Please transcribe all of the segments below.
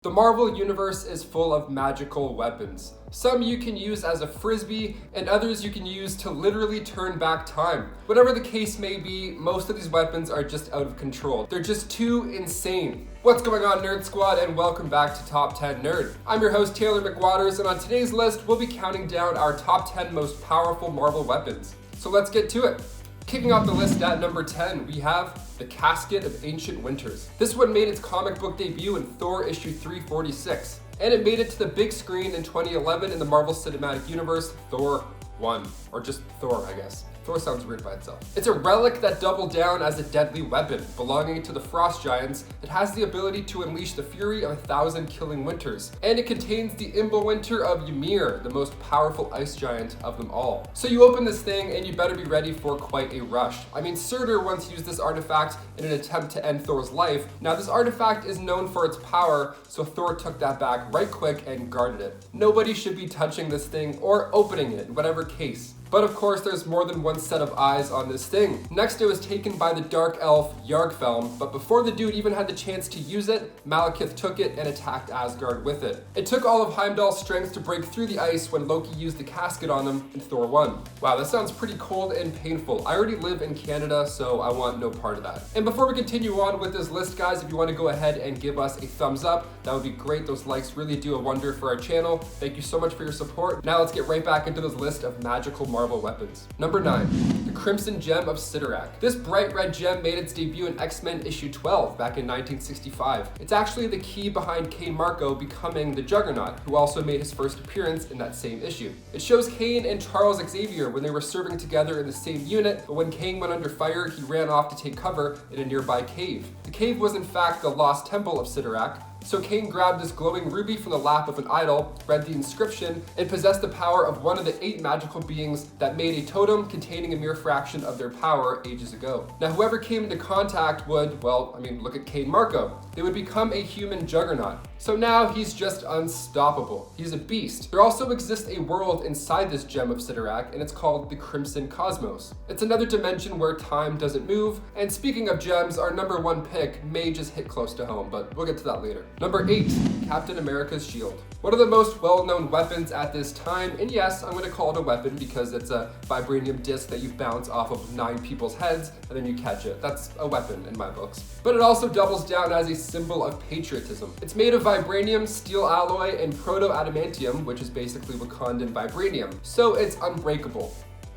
The Marvel Universe is full of magical weapons. Some you can use as a frisbee, and others you can use to literally turn back time. Whatever the case may be, most of these weapons are just out of control. They're just too insane. What's going on, Nerd Squad, and welcome back to Top 10 Nerd. I'm your host, Taylor McWatters, and on today's list, we'll be counting down our top 10 most powerful Marvel weapons. So let's get to it. Kicking off the list at number 10, we have the Casket of Ancient Winters. This one made its comic book debut in Thor issue 346, and it made it to the big screen in 2011 in the Marvel Cinematic Universe, Thor 1, or just Thor, I guess. Thor sounds weird by itself. It's a relic that doubled down as a deadly weapon. Belonging to the Frost Giants, it has the ability to unleash the fury of 1,000 killing winters, and it contains the Winter of Ymir, the most powerful ice giant of them all. So you open this thing and you better be ready for quite a rush. I mean, Surtur once used this artifact in an attempt to end Thor's life. Now this artifact is known for its power, so Thor took that back right quick and guarded it. Nobody should be touching this thing or opening it, in whatever case. But of course, there's more than one set of eyes on this thing. Next, it was taken by the dark elf Yargfelm, but before the dude even had the chance to use it, Malekith took it and attacked Asgard with it. It took all of Heimdall's strength to break through the ice when Loki used the casket on him in Thor 1. Wow, that sounds pretty cold and painful. I already live in Canada, so I want no part of that. And before we continue on with this list, guys, if you want to go ahead and give us a thumbs up, that would be great. Those likes really do a wonder for our channel. Thank you so much for your support. Now let's get right back into this list of magical Marvel weapons. Number 9, the Crimson Gem of CYTTORAK. This bright red gem made its debut in X-Men issue 12 back in 1965. It's actually the key behind Kane Marco becoming the Juggernaut, who also made his first appearance in that same issue. It shows Kane and Charles Xavier when they were serving together in the same unit, but when Kane went under fire, he ran off to take cover in a nearby cave. The cave was in fact the lost temple of CYTTORAK. So Kane grabbed this glowing ruby from the lap of an idol, read the inscription, and possessed the power of one of the 8 magical beings that made a totem containing a mere fraction of their power ages ago. Now whoever came into contact would, well, I mean, look at Kane Marco. They would become a human juggernaut. So now he's just unstoppable. He's a beast. There also exists a world inside this gem of CYTTORAK, and it's called the Crimson Cosmos. It's another dimension where time doesn't move, and speaking of gems, our number 1 pick may just hit close to home, but we'll get to that later. Number 8, Captain America's shield. One of the most well-known weapons at this time, and yes, I'm going to call it a weapon because it's a vibranium disc that you bounce off of 9 people's heads and then you catch it. That's a weapon in my books. But it also doubles down as a symbol of patriotism. It's made of vibranium, steel alloy, and proto-adamantium, which is basically Wakandan vibranium, so it's unbreakable.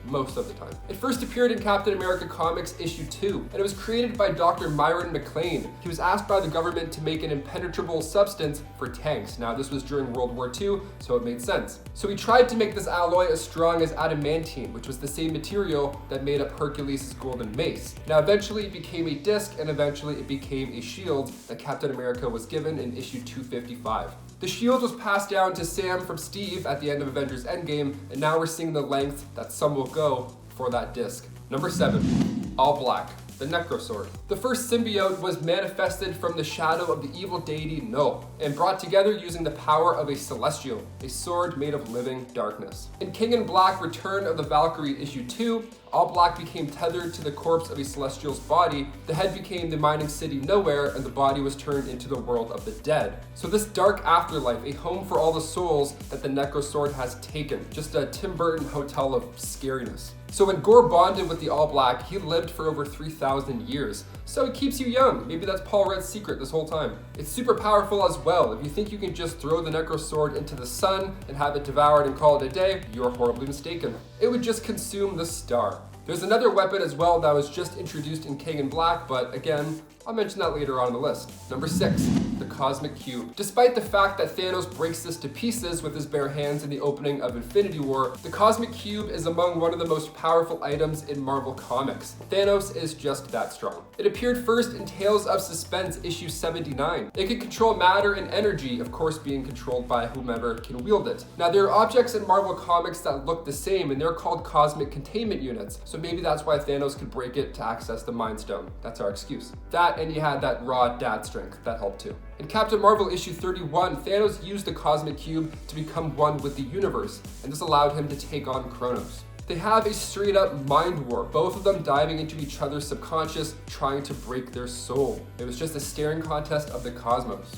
Most of the time. It first appeared in Captain America Comics issue 2, and it was created by Dr. Myron McLean. He was asked by the government to make an impenetrable substance for tanks. Now this was during World War II, so it made sense. So he tried to make this alloy as strong as adamantine, which was the same material that made up Hercules' golden mace. Now eventually it became a disc, and eventually it became a shield that Captain America was given in issue 255. The shield was passed down to Sam from Steve at the end of Avengers Endgame, and now we're seeing the length that some will go for that disc. Number 7, All Black, the NECROSWORD. The first symbiote was manifested from the shadow of the evil deity Null, and brought together using the power of a celestial, a sword made of living darkness. In King in Black, Return of the Valkyrie issue 2, All Black became tethered to the corpse of a celestial's body, the head became the mining city Nowhere, and the body was turned into the world of the dead. So this dark afterlife, a home for all the souls that the NECROSWORD has taken. Just a Tim Burton hotel of scariness. So when Gore bonded with the All Black, he lived for over 3,000 years. So it keeps you young. Maybe that's Paul Rudd's secret this whole time. It's super powerful as well. If you think you can just throw the NECROSWORD into the sun and have it devoured and call it a day, you're horribly mistaken. It would just consume the star. There's another weapon as well that was just introduced in King in Black, but again, I'll mention that later on in the list. Number 6, the Cosmic Cube. Despite the fact that Thanos breaks this to pieces with his bare hands in the opening of Infinity War, the Cosmic Cube is among one of the most powerful items in Marvel Comics. Thanos is just that strong. It appeared first in Tales of Suspense issue 79. It can control matter and energy, of course being controlled by whomever can wield it. Now there are objects in Marvel Comics that look the same, and they're called cosmic containment units, so maybe that's why Thanos could break it to access the Mind Stone. That's our excuse. That, and you had that raw dad strength, that helped too. In Captain Marvel issue 31, Thanos used the Cosmic Cube to become one with the universe, and this allowed him to take on Kronos. They have a straight up mind war, both of them diving into each other's subconscious, trying to break their soul. It was just a staring contest of the cosmos.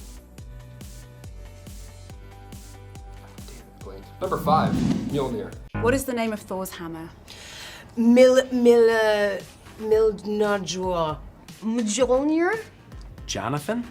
Number 5, Mjolnir. What is the name of Thor's hammer? Mjolnir? Jonathan?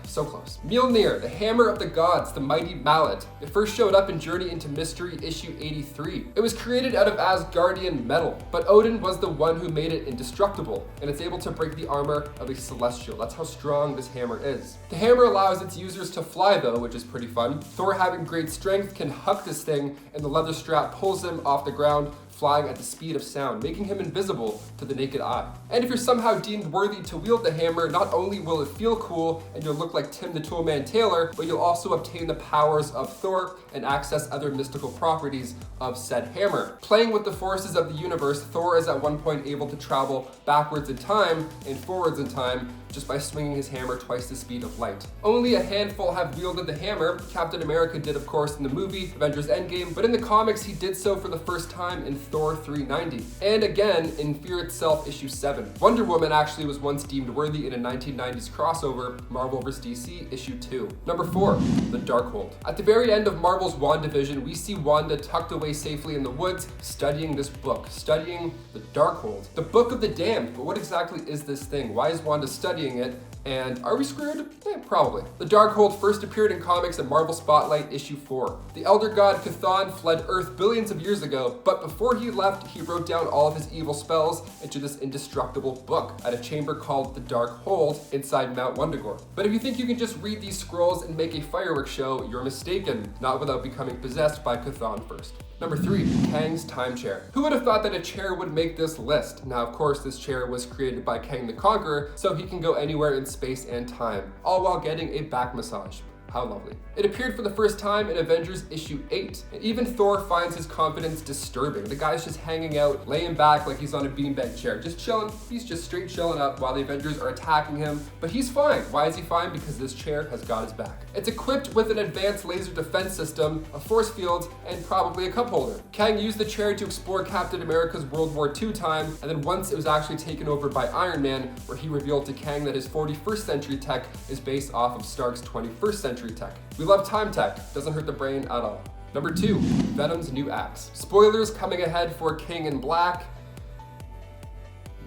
So close. Mjolnir, the hammer of the gods, the mighty mallet. It first showed up in Journey into Mystery issue 83. It was created out of Asgardian metal, but Odin was the one who made it indestructible, and it's able to break the armor of a celestial. That's how strong this hammer is. The hammer allows its users to fly though, which is pretty fun. Thor, having great strength, can huck this thing, and the leather strap pulls him off the ground, flying at the speed of sound, making him invisible to the naked eye. And if you're somehow deemed worthy to wield the hammer, not only will it feel cool and you'll look like Tim the Toolman Taylor, but you'll also obtain the powers of Thor and access other mystical properties of said hammer. Playing with the forces of the universe, Thor is at one point able to travel backwards in time and forwards in time just by swinging his hammer twice the speed of light. Only a handful have wielded the hammer. Captain America did, of course, in the movie Avengers Endgame, but in the comics he did so for the first time in Thor 390, and again in Fear Itself issue 7. Wonder Woman actually was once deemed worthy in a 1990s crossover, Marvel vs. DC issue 2. Number 4, the Darkhold. At the very end of Marvel's WandaVision, we see Wanda tucked away safely in the woods, studying this book, studying the Darkhold, the Book of the Damned. But what exactly is this thing? Why is Wanda studying it? And are we screwed? Probably. The Darkhold first appeared in comics at Marvel Spotlight issue 4. The elder god Chthon fled Earth billions of years ago, but before he left, he wrote down all of his evil spells into this indestructible book at a chamber called the Darkhold inside Mount Wundagore. But if you think you can just read these scrolls and make a fireworks show, you're mistaken, not without becoming possessed by Chthon first. Number 3, Kang's time chair. Who would have thought that a chair would make this list? Now, of course, this chair was created by Kang the Conqueror, so he can go anywhere in space and time, all while getting a back massage. How lovely. It appeared for the first time in Avengers issue 8. And even Thor finds his confidence disturbing. The guy's just hanging out, laying back like he's on a beanbag chair, just chilling. He's just straight chilling up while the Avengers are attacking him, but he's fine. Why is he fine? Because this chair has got his back. It's equipped with an advanced laser defense system, a force field, and probably a cup holder. Kang used the chair to explore Captain America's World War II time, and then once it was actually taken over by Iron Man, where he revealed to Kang that his 41st century tech is based off of Stark's 21st century tech. We love time tech, doesn't hurt the brain at all. Number 2, Venom's new axe. Spoilers coming ahead for King in Black.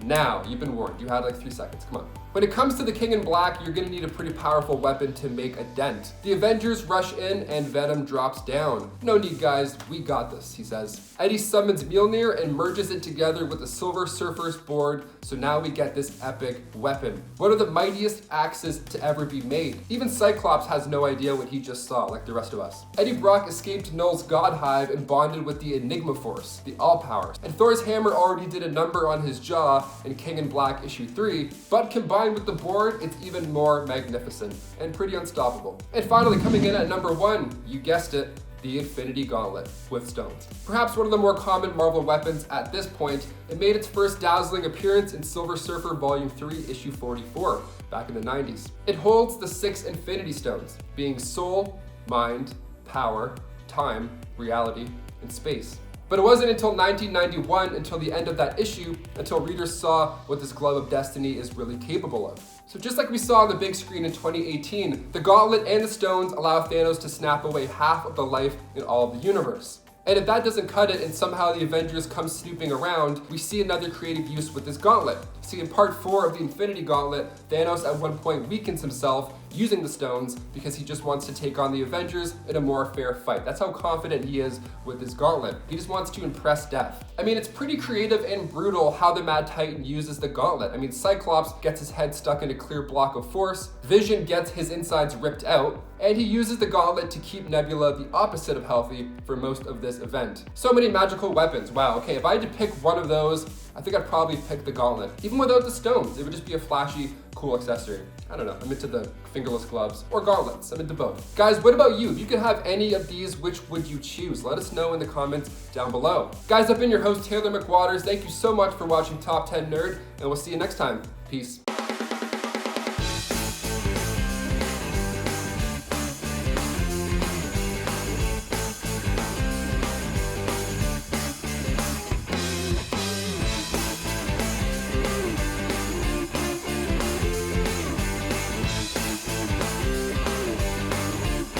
Now, you've been warned, you had like 3 seconds, come on. When it comes to the King in Black, you're gonna need a pretty powerful weapon to make a dent. The Avengers rush in and Venom drops down. No need guys, we got this, he says. Eddie summons Mjolnir and merges it together with the Silver Surfer's board, so now we get this epic weapon. One of the mightiest axes to ever be made. Even Cyclops has no idea what he just saw, like the rest of us. Eddie Brock escaped Null's God Hive and bonded with the Enigma Force, the All-Powers. And Thor's hammer already did a number on his jaw in King in Black issue 3, but combined with the board, it's even more magnificent and pretty unstoppable. And finally, coming in at number 1, you guessed it, the Infinity Gauntlet with stones. Perhaps one of the more common Marvel weapons at this point, it made its first dazzling appearance in Silver Surfer Volume 3, issue 44, back in the 90s. It holds the 6 Infinity Stones, being soul, mind, power, time, reality, and space. But it wasn't until 1991, until the end of that issue, until readers saw what this Glove of Destiny is really capable of. So just like we saw on the big screen in 2018, the Gauntlet and the stones allow Thanos to snap away half of the life in all of the universe. And if that doesn't cut it and somehow the Avengers come snooping around, we see another creative use with this gauntlet. See, in part 4 of the Infinity Gauntlet, Thanos at one point weakens himself using the stones because he just wants to take on the Avengers in a more fair fight. That's how confident he is with his gauntlet. He just wants to impress death. I mean, it's pretty creative and brutal how the Mad Titan uses the gauntlet. I mean, Cyclops gets his head stuck in a clear block of force, Vision gets his insides ripped out, and he uses the gauntlet to keep Nebula the opposite of healthy for most of this event. So many magical weapons. Wow, okay, if I had to pick one of those, I think I'd probably pick the gauntlet. Even without the stones, it would just be a flashy, cool accessory. I don't know, I'm into the fingerless gloves or gauntlets, I'm into both. Guys, what about you? If you could have any of these, which would you choose? Let us know in the comments down below. Guys, I've been your host, Taylor McWatters. Thank you so much for watching Top 10 Nerd, and we'll see you next time. Peace.